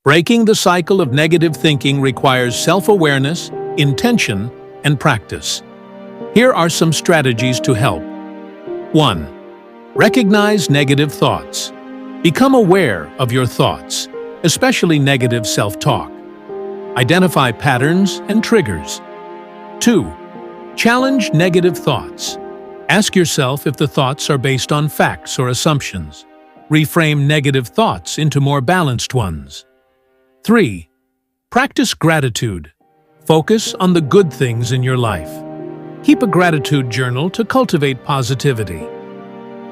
Breaking the cycle of negative thinking requires self-awareness, intention, and practice. Here are some strategies to help. 1. Recognize negative thoughts. Become aware of your thoughts, especially negative self-talk. Identify patterns and triggers. 2. Challenge negative thoughts. Ask yourself if the thoughts are based on facts or assumptions. Reframe negative thoughts into more balanced ones. 3. Practice gratitude. Focus on the good things in your life. Keep a gratitude journal to cultivate positivity.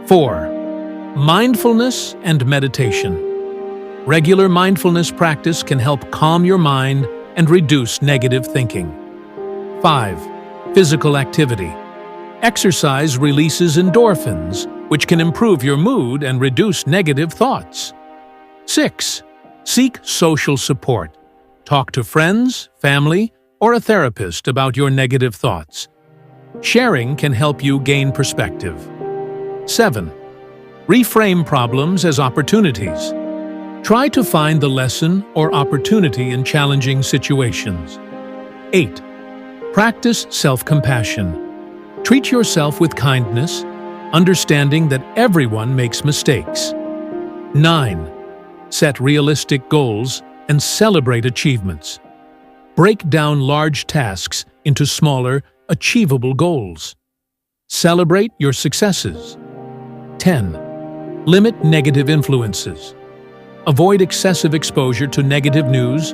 4. Mindfulness and meditation. Regular mindfulness practice can help calm your mind and reduce negative thinking. 5. Physical activity. Exercise releases endorphins, which can improve your mood and reduce negative thoughts. 6. Seek social support. Talk to friends, family, or a therapist about your negative thoughts. Sharing can help you gain perspective. 7. Reframe problems as opportunities. Try to find the lesson or opportunity in challenging situations. 8. Practice self-compassion. Treat yourself with kindness, understanding that everyone makes mistakes. 9. Set realistic goals and celebrate achievements. Break down large tasks into smaller, achievable goals. Celebrate your successes. 10. Limit negative influences. Avoid excessive exposure to negative news